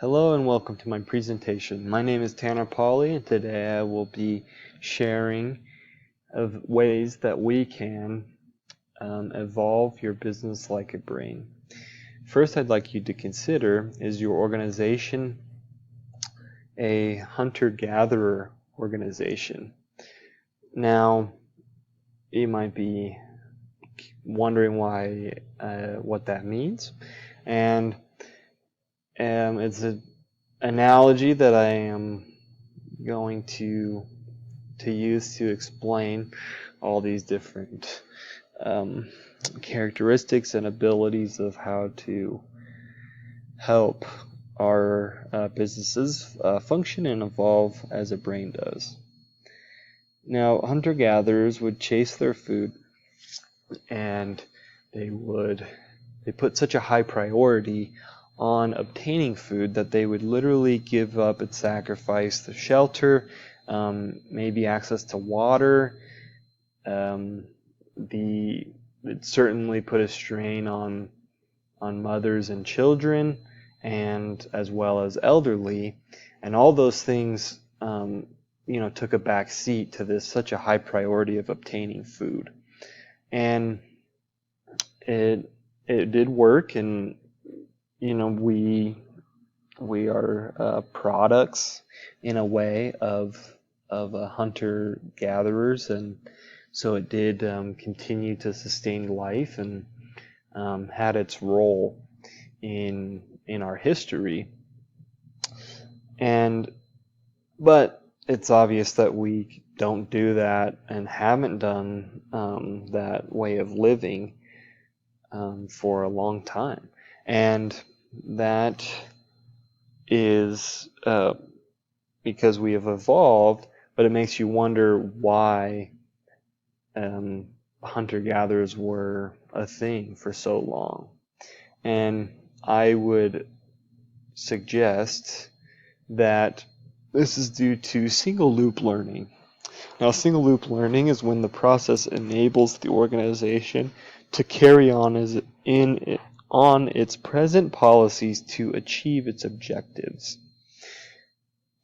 Hello and welcome to my presentation. My name is Tanner Pauly, and today I will be sharing of ways that we can evolve your business like a brain. First, I'd like you to consider, is your organization a hunter-gatherer organization? Now, you might be wondering what that means, and it's an analogy that I am going to use to explain all these different characteristics and abilities of how to help our businesses function and evolve as a brain does. Now, hunter-gatherers would chase their food, and they put such a high priority on obtaining food that they would literally give up and sacrifice the shelter, maybe access to water. It certainly put a strain on mothers and children, and as well as elderly, and all those things took a back seat to this such a high priority of obtaining food. And it did work, and we are products in a way of hunter-gatherers, and so it did continue to sustain life and had its role in our history. But it's obvious that we don't do that and haven't done that way of living for a long time. And that is because we have evolved, but it makes you wonder why hunter-gatherers were a thing for so long. And I would suggest that this is due to single loop learning. Now, single loop learning is when the process enables the organization to carry on on its present policies to achieve its objectives.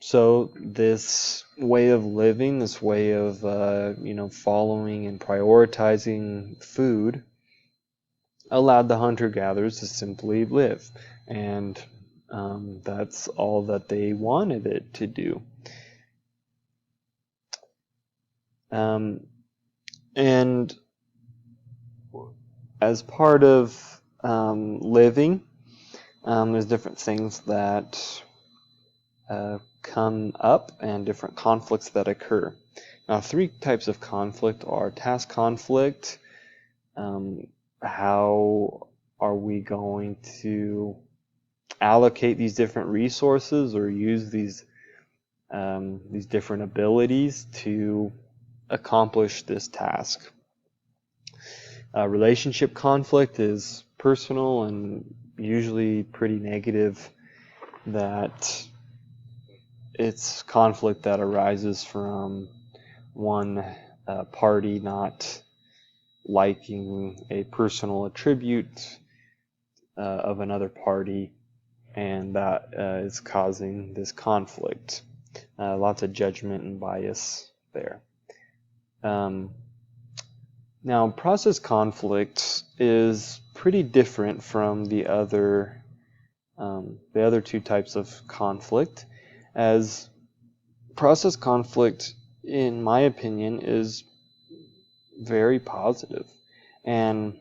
So this way of living, this way of following and prioritizing food, allowed the hunter-gatherers to simply live, and that's all that they wanted it to do. And as part of living, there's different things that come up and different conflicts that occur. Now, three types of conflict are task conflict. How are we going to allocate these different resources or use these different abilities to accomplish this task? Relationship conflict is personal and usually pretty negative, that it's conflict that arises from one party not liking a personal attribute of another party, and that is causing this conflict. Lots of judgment and bias there. Now, process conflict is pretty different from the other two types of conflict, as process conflict, in my opinion, is very positive, and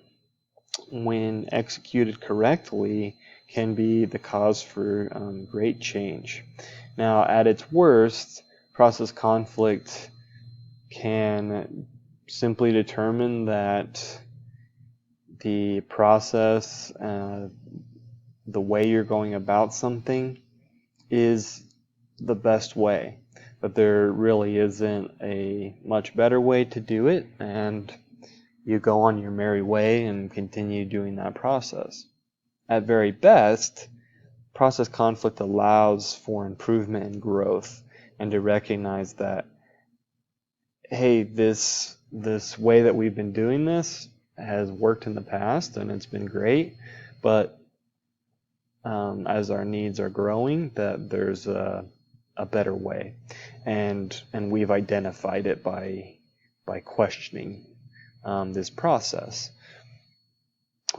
when executed correctly can be the cause for great change. Now, at its worst, process conflict can simply determine that the process, the way you're going about something, is the best way, but there really isn't a much better way to do it, and you go on your merry way and continue doing that process. At very best, process conflict allows for improvement and growth, and to recognize that, hey, this way that we've been doing this has worked in the past and it's been great, but as our needs are growing, that there's a better way, and we've identified it by questioning this process.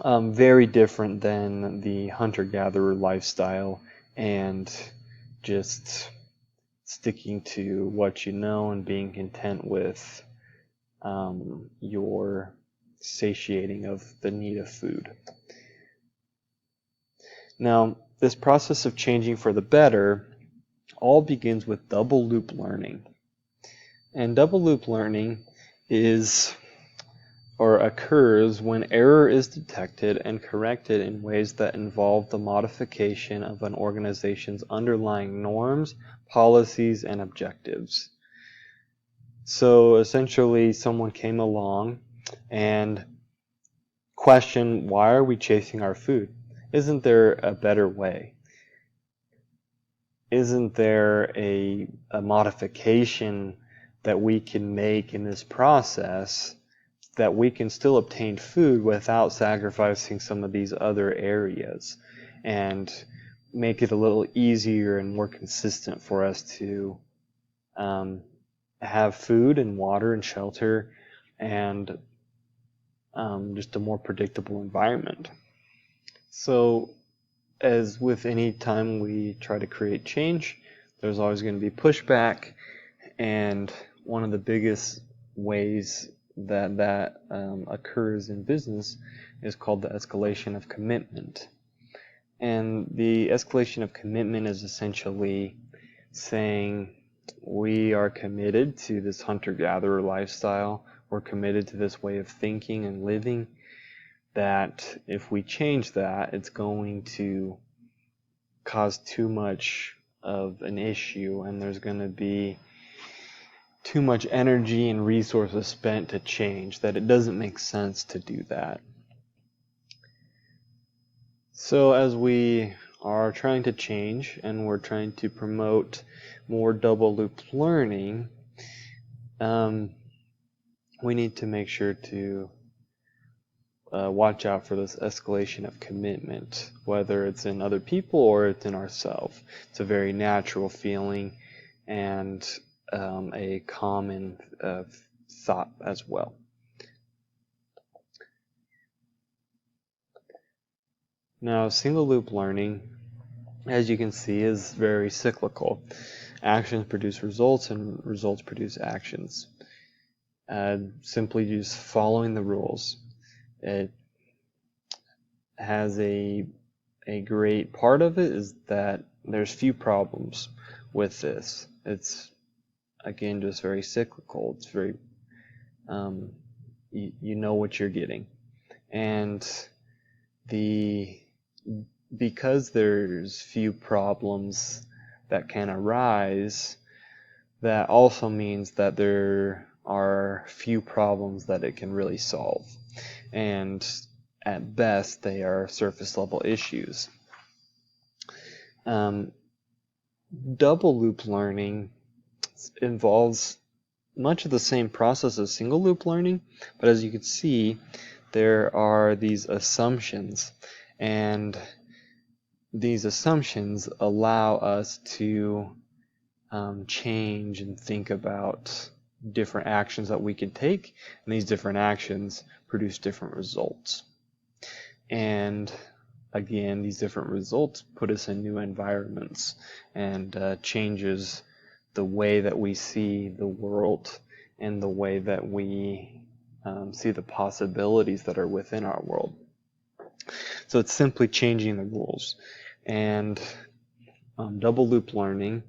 Very different than the hunter-gatherer lifestyle and just sticking to what you know and being content with your satiating of the need of food. Now, this process of changing for the better all begins with double loop learning. And double loop learning occurs when error is detected and corrected in ways that involve the modification of an organization's underlying norms, policies, and objectives. So essentially, someone came along and questioned, why are we chasing our food? Isn't there a better way? Isn't there a modification that we can make in this process that we can still obtain food without sacrificing some of these other areas, and make it a little easier and more consistent for us to have food and water and shelter and just a more predictable environment? So, as with any time we try to create change, there's always going to be pushback, and one of the biggest ways that occurs in business is called the escalation of commitment. And the escalation of commitment is essentially saying, we are committed to this hunter-gatherer lifestyle, we're committed to this way of thinking and living, that if we change that, it's going to cause too much of an issue, and there's going to be too much energy and resources spent to change, that it doesn't make sense to do that. So as we are trying to change and we're trying to promote more double loop learning, we need to make sure to watch out for this escalation of commitment, whether it's in other people or it's in ourselves. It's a very natural feeling and a common thought as well. Now, single loop learning, as you can see, is very cyclical. Actions produce results and results produce actions. Simply just following the rules. It has a great part of it is that there's few problems with this. It's, again, just very cyclical. It's very, you know what you're getting. And because there's few problems that can arise, that also means that there are few problems that it can really solve. And at best, they are surface level issues. Double loop learning involves much of the same process as single loop learning, but as you can see, there are these assumptions, and these assumptions allow us to change and think about different actions that we can take, and these different actions produce different results. And again, these different results put us in new environments and changes the way that we see the world and the way that we see the possibilities that are within our world. So it's simply changing the rules. And double loop learning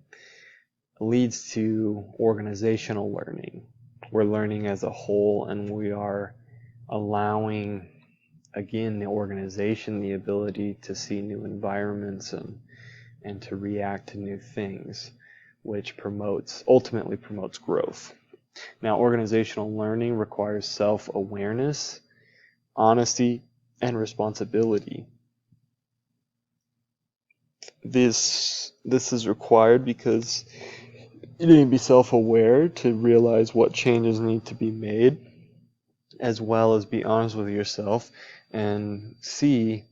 leads to organizational learning. We're learning as a whole, and we are allowing, again, the organization the ability to see new environments and to react to new things, which ultimately promotes growth. Now, organizational learning requires self-awareness, honesty, and responsibility. This is required because you need to be self-aware to realize what changes need to be made, as well as be honest with yourself and see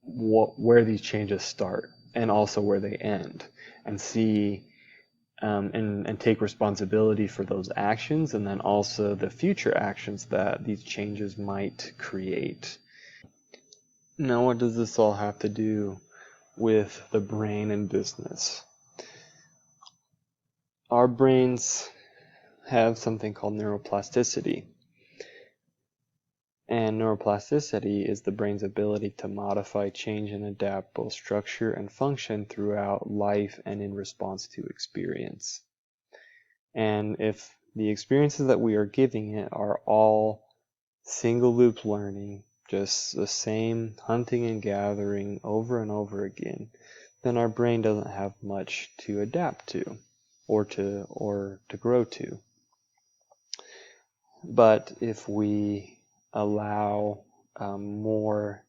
where these changes start and also where they end, and see and take responsibility for those actions, and then also the future actions that these changes might create. Now, what does this all have to do with the brain and business? Our brains have something called neuroplasticity. And neuroplasticity is the brain's ability to modify, change, and adapt both structure and function throughout life and in response to experience. And if the experiences that we are giving it are all single loop learning, just the same hunting and gathering over and over again, then our brain doesn't have much to adapt to or to grow to. But if we allow more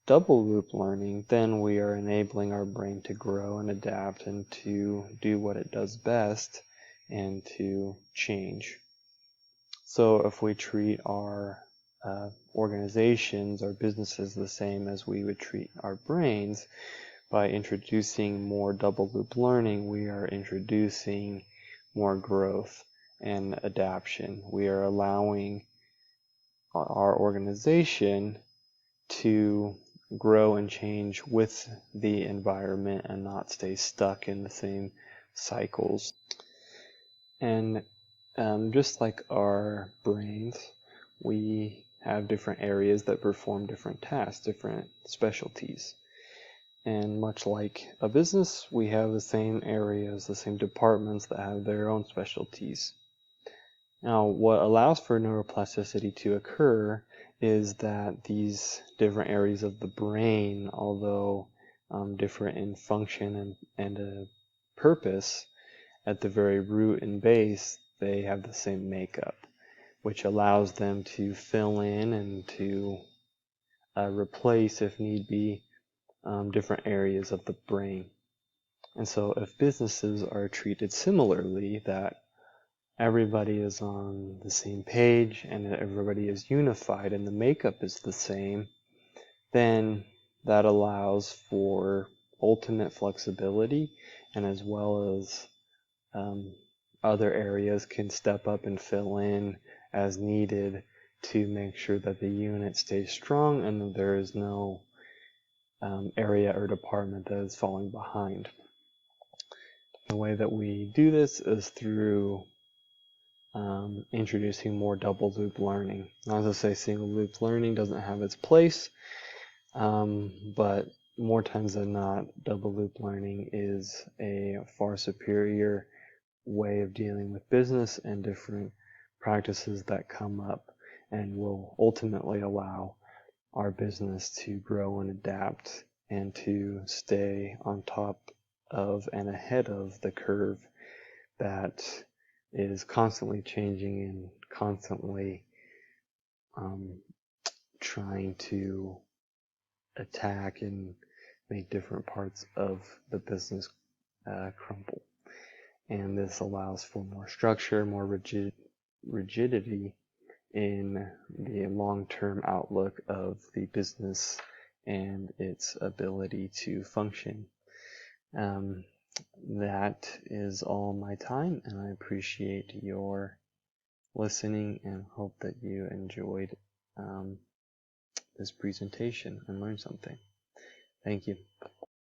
double loop learning, then we are enabling our brain to grow and adapt and to do what it does best and to change. So if we treat our organizations, our businesses, the same as we would treat our brains, by introducing more double loop learning, we are introducing more growth and adaptation. We are allowing our organization to grow and change with the environment and not stay stuck in the same cycles. And just like our brains, we have different areas that perform different tasks, different specialties. And much like a business, we have the same areas, the same departments that have their own specialties. Now, what allows for neuroplasticity to occur is that these different areas of the brain, although different in function and purpose, at the very root and base, they have the same makeup, which allows them to fill in and to replace, if need be, different areas of the brain. And so if businesses are treated similarly, that everybody is on the same page and everybody is unified and the makeup is the same, then that allows for ultimate flexibility, and as well as other areas can step up and fill in as needed to make sure that the unit stays strong and that there is no area or department that is falling behind. The way that we do this is through introducing more double loop learning. As I say, single loop learning doesn't have its place, but more times than not, double loop learning is a far superior way of dealing with business and different practices that come up, and will ultimately allow our business to grow and adapt and to stay on top of and ahead of the curve that is constantly changing and constantly trying to attack and make different parts of the business crumble. And this allows for more structure, more rigidity in the long-term outlook of the business and its ability to function. That is all my time, and I appreciate your listening and hope that you enjoyed this presentation and learned something. Thank you.